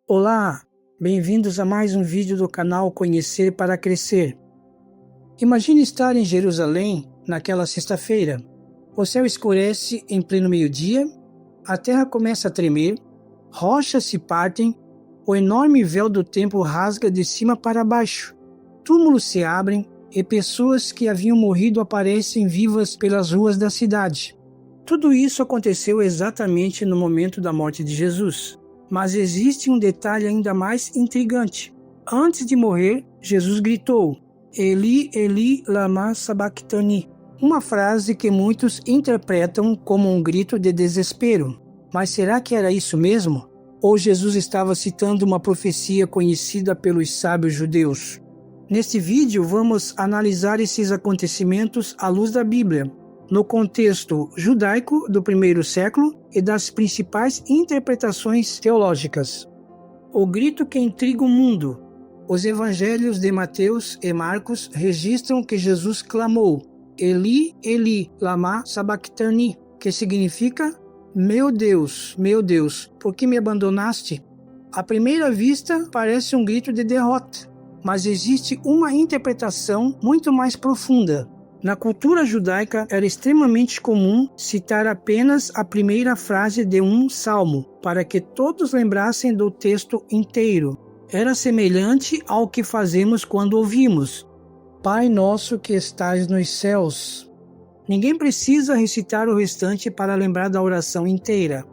Olá, bem-vindos a mais um vídeo do canal Conhecer para Crescer. Imagine estar em Jerusalém naquela sexta-feira. O céu escurece em pleno meio-dia, a terra começa a tremer, rochas se partem, o enorme véu do templo rasga de cima para baixo, túmulos se abrem e pessoas que haviam morrido aparecem vivas pelas ruas da cidade. Tudo isso aconteceu exatamente no momento da morte de Jesus. Mas existe um detalhe ainda mais intrigante. Antes de morrer, Jesus gritou: Eli, Eli, lama sabachthani. Uma frase que muitos interpretam como um grito de desespero. Mas será que era isso mesmo? Ou Jesus estava citando uma profecia conhecida pelos sábios judeus? Neste vídeo, vamos analisar esses acontecimentos à luz da Bíblia, no contexto judaico do primeiro século e das principais interpretações teológicas. O grito que intriga o mundo. Os evangelhos de Mateus e Marcos registram que Jesus clamou: Eli, Eli, lama sabachthani, que significa: meu Deus, por que me abandonaste? À primeira vista, parece um grito de derrota, mas existe uma interpretação muito mais profunda. Na cultura judaica, era extremamente comum citar apenas a primeira frase de um salmo, para que todos lembrassem do texto inteiro. Era semelhante ao que fazemos quando ouvimos: Pai nosso que estais nos céus. Ninguém precisa recitar o restante para lembrar da oração inteira.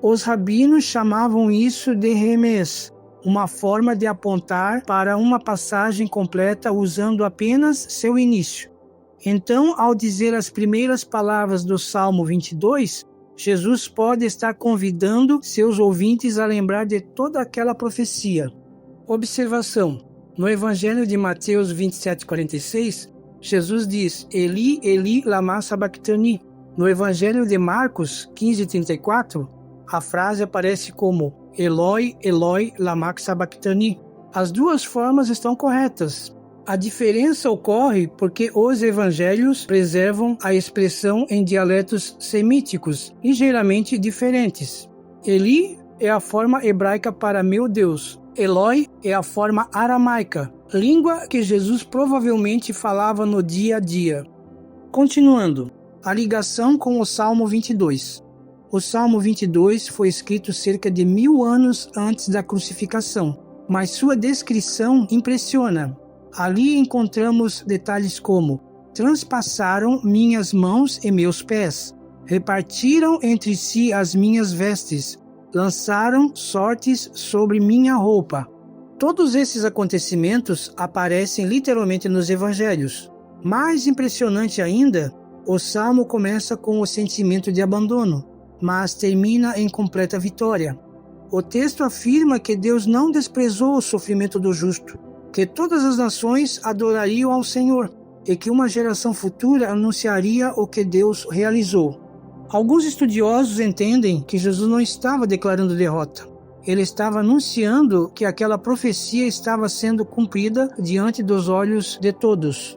Os rabinos chamavam isso de remez, uma forma de apontar para uma passagem completa usando apenas seu início. Então, ao dizer as primeiras palavras do Salmo 22, Jesus pode estar convidando seus ouvintes a lembrar de toda aquela profecia. Observação: no Evangelho de Mateus 27:46, Jesus diz: Eli, Eli, lama sabachthani. No Evangelho de Marcos 15:34, a frase aparece como Eloi, Eloi, lama sabachthani. As duas formas estão corretas. A diferença ocorre porque os evangelhos preservam a expressão em dialetos semíticos, ligeiramente diferentes. Eli é a forma hebraica para meu Deus. Eloi é a forma aramaica, língua que Jesus provavelmente falava no dia a dia. Continuando, a ligação com o Salmo 22. O Salmo 22 foi escrito cerca de 1000 anos antes da crucificação, mas sua descrição impressiona. Ali encontramos detalhes como: transpassaram minhas mãos e meus pés, repartiram entre si as minhas vestes, lançaram sortes sobre minha roupa. Todos esses acontecimentos aparecem literalmente nos evangelhos. Mais impressionante ainda, o salmo começa com o sentimento de abandono, mas termina em completa vitória. O texto afirma que Deus não desprezou o sofrimento do justo, que todas as nações adorariam ao Senhor e que uma geração futura anunciaria o que Deus realizou. Alguns estudiosos entendem que Jesus não estava declarando derrota. Ele estava anunciando que aquela profecia estava sendo cumprida diante dos olhos de todos.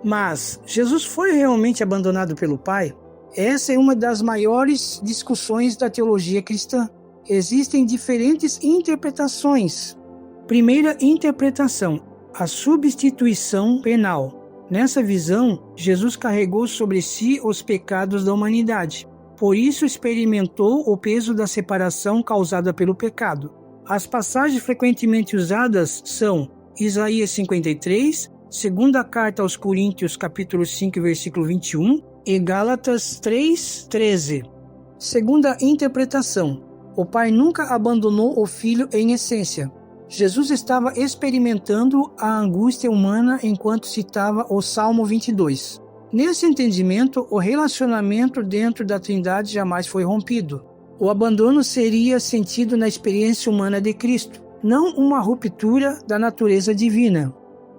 Mas Jesus foi realmente abandonado pelo Pai? Essa é uma das maiores discussões da teologia cristã. Existem diferentes interpretações. Primeira interpretação: a substituição penal. Nessa visão, Jesus carregou sobre si os pecados da humanidade. Por isso experimentou o peso da separação causada pelo pecado. As passagens frequentemente usadas são Isaías 53, segunda carta aos Coríntios, capítulo 5, versículo 21, e Gálatas 3:13. Segunda interpretação: o Pai nunca abandonou o Filho em essência. Jesus estava experimentando a angústia humana enquanto citava o Salmo 22. Nesse entendimento, o relacionamento dentro da Trindade jamais foi rompido. O abandono seria sentido na experiência humana de Cristo, não uma ruptura da natureza divina.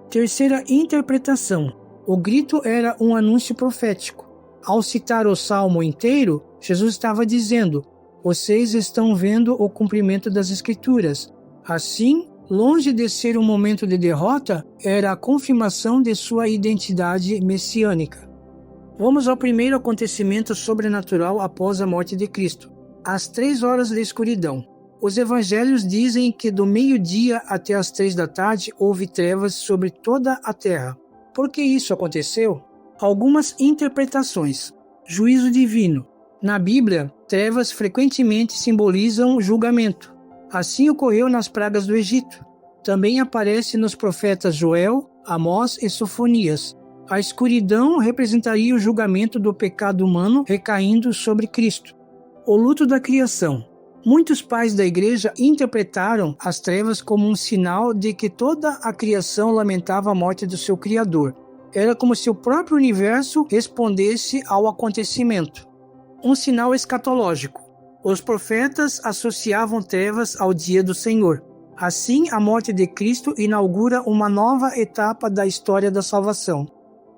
Terceira interpretação: o grito era um anúncio profético. Ao citar o Salmo inteiro, Jesus estava dizendo: vocês estão vendo o cumprimento das Escrituras. Assim, longe de ser um momento de derrota, era a confirmação de sua identidade messiânica. Vamos ao primeiro acontecimento sobrenatural após a morte de Cristo: as 3 horas de escuridão. Os evangelhos dizem que do meio-dia até as 3 da tarde houve trevas sobre toda a terra. Por que isso aconteceu? Algumas interpretações. Juízo divino. Na Bíblia, trevas frequentemente simbolizam julgamento. Assim ocorreu nas pragas do Egito. Também aparece nos profetas Joel, Amós e Sofonias. A escuridão representaria o julgamento do pecado humano recaindo sobre Cristo. O luto da criação. Muitos pais da igreja interpretaram as trevas como um sinal de que toda a criação lamentava a morte do seu Criador. Era como se o próprio universo respondesse ao acontecimento. Um sinal escatológico. Os profetas associavam trevas ao dia do Senhor. Assim, a morte de Cristo inaugura uma nova etapa da história da salvação.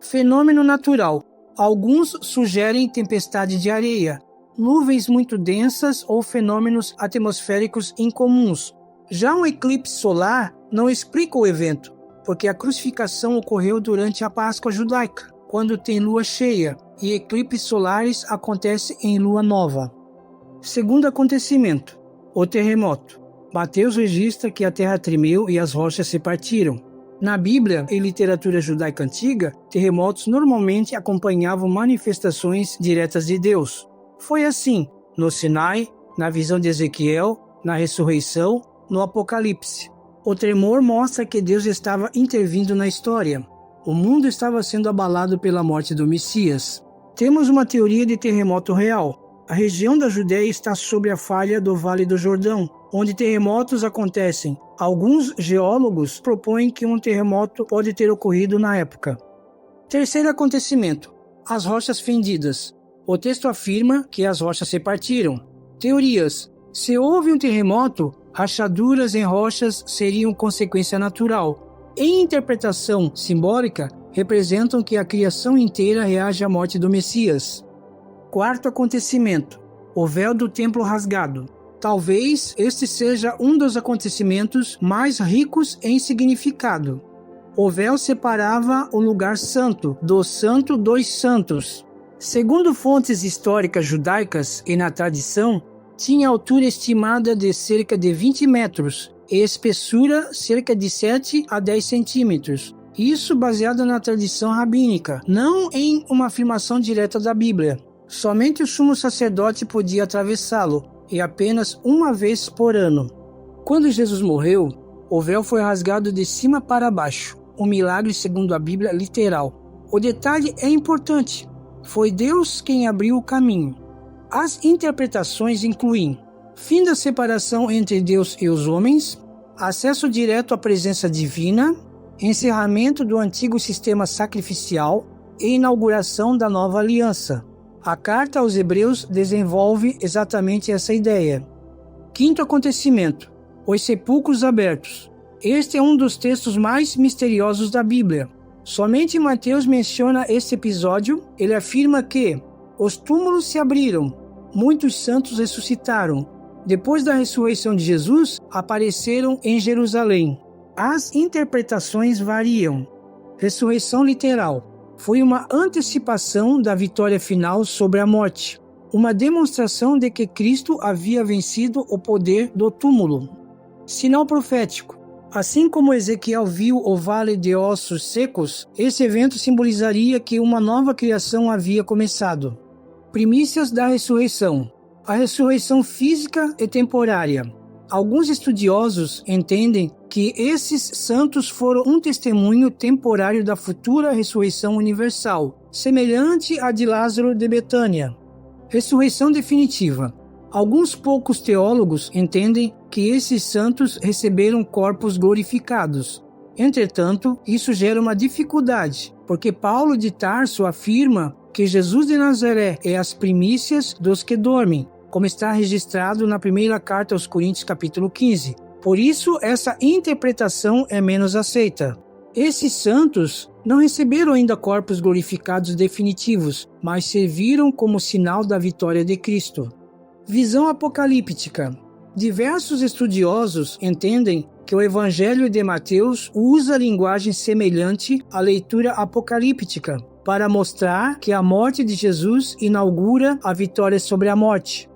Fenômeno natural. Alguns sugerem tempestade de areia, nuvens muito densas ou fenômenos atmosféricos incomuns. Já um eclipse solar não explica o evento, porque a crucificação ocorreu durante a Páscoa judaica, quando tem lua cheia, e eclipses solares acontecem em lua nova. Segundo acontecimento, o terremoto. Mateus registra que a terra tremeu e as rochas se partiram. Na Bíblia e literatura judaica antiga, terremotos normalmente acompanhavam manifestações diretas de Deus. Foi assim no Sinai, na visão de Ezequiel, na ressurreição, no Apocalipse. O tremor mostra que Deus estava intervindo na história. O mundo estava sendo abalado pela morte do Messias. Temos uma teoria de terremoto real. A região da Judéia está sob a falha do Vale do Jordão, onde terremotos acontecem. Alguns geólogos propõem que um terremoto pode ter ocorrido na época. Terceiro acontecimento: as rochas fendidas. O texto afirma que as rochas se partiram. Teorias: se houve um terremoto, rachaduras em rochas seriam consequência natural. Em interpretação simbólica, representam que a criação inteira reage à morte do Messias. Quarto acontecimento: o véu do templo rasgado. Talvez este seja um dos acontecimentos mais ricos em significado. O véu separava o lugar santo do Santo dos Santos. Segundo fontes históricas judaicas e na tradição, tinha altura estimada de cerca de 20 metros e espessura cerca de 7 a 10 centímetros. Isso baseado na tradição rabínica, não em uma afirmação direta da Bíblia. Somente o sumo sacerdote podia atravessá-lo, e apenas uma vez por ano. Quando Jesus morreu, o véu foi rasgado de cima para baixo, um milagre segundo a Bíblia literal. O detalhe é importante. Foi Deus quem abriu o caminho. As interpretações incluem fim da separação entre Deus e os homens, acesso direto à presença divina, encerramento do antigo sistema sacrificial e inauguração da nova aliança. A carta aos Hebreus desenvolve exatamente essa ideia. Quinto acontecimento: os sepulcros abertos. Este é um dos textos mais misteriosos da Bíblia. Somente Mateus menciona este episódio. Ele afirma que os túmulos se abriram, muitos santos ressuscitaram. Depois da ressurreição de Jesus, apareceram em Jerusalém. As interpretações variam. Ressurreição literal. Foi uma antecipação da vitória final sobre a morte, uma demonstração de que Cristo havia vencido o poder do túmulo. Sinal profético. Assim como Ezequiel viu o vale de ossos secos, esse evento simbolizaria que uma nova criação havia começado. Primícias da ressurreição. A ressurreição física e temporária. Alguns estudiosos entendem que esses santos foram um testemunho temporário da futura ressurreição universal, semelhante à de Lázaro de Betânia. Ressurreição definitiva. Alguns poucos teólogos entendem que esses santos receberam corpos glorificados. Entretanto, isso gera uma dificuldade, porque Paulo de Tarso afirma que Jesus de Nazaré é as primícias dos que dormem, como está registrado na primeira carta aos Coríntios capítulo 15. Por isso, essa interpretação é menos aceita. Esses santos não receberam ainda corpos glorificados definitivos, mas serviram como sinal da vitória de Cristo. Visão apocalíptica. Diversos estudiosos entendem que o Evangelho de Mateus usa linguagem semelhante à leitura apocalíptica para mostrar que a morte de Jesus inaugura a vitória sobre a morte.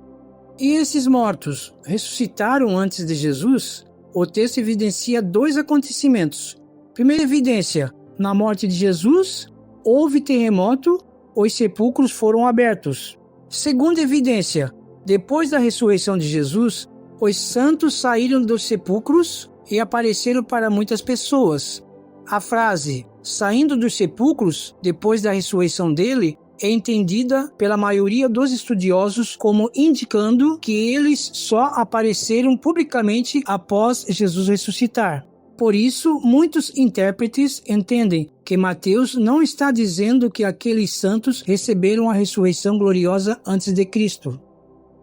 E esses mortos ressuscitaram antes de Jesus? O texto evidencia dois acontecimentos. Primeira evidência, na morte de Jesus, houve terremoto, os sepulcros foram abertos. Segunda evidência, depois da ressurreição de Jesus, os santos saíram dos sepulcros e apareceram para muitas pessoas. A frase "saindo dos sepulcros" depois da ressurreição dele é entendida pela maioria dos estudiosos como indicando que eles só apareceram publicamente após Jesus ressuscitar. Por isso, muitos intérpretes entendem que Mateus não está dizendo que aqueles santos receberam a ressurreição gloriosa antes de Cristo.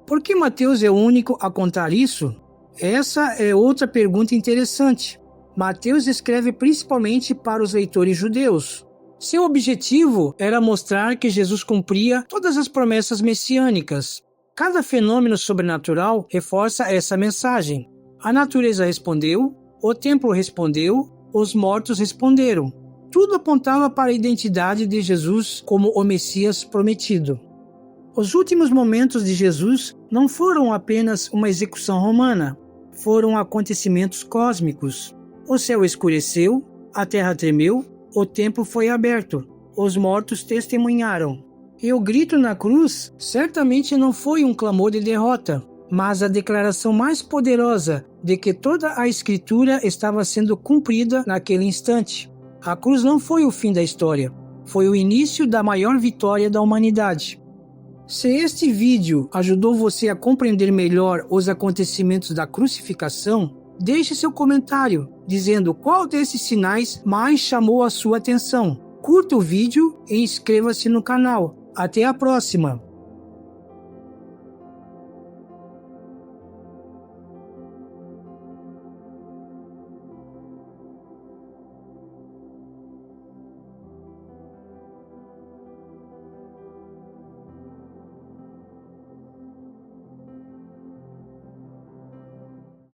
Por que Mateus é o único a contar isso? Essa é outra pergunta interessante. Mateus escreve principalmente para os leitores judeus. Seu objetivo era mostrar que Jesus cumpria todas as promessas messiânicas. Cada fenômeno sobrenatural reforça essa mensagem. A natureza respondeu, o templo respondeu, os mortos responderam. Tudo apontava para a identidade de Jesus como o Messias prometido. Os últimos momentos de Jesus não foram apenas uma execução romana, foram acontecimentos cósmicos. O céu escureceu, a terra tremeu, o templo foi aberto, os mortos testemunharam. E o grito na cruz certamente não foi um clamor de derrota, mas a declaração mais poderosa de que toda a Escritura estava sendo cumprida naquele instante. A cruz não foi o fim da história, foi o início da maior vitória da humanidade. Se este vídeo ajudou você a compreender melhor os acontecimentos da crucificação, deixe seu comentário dizendo qual desses sinais mais chamou a sua atenção. Curta o vídeo e inscreva-se no canal. Até a próxima!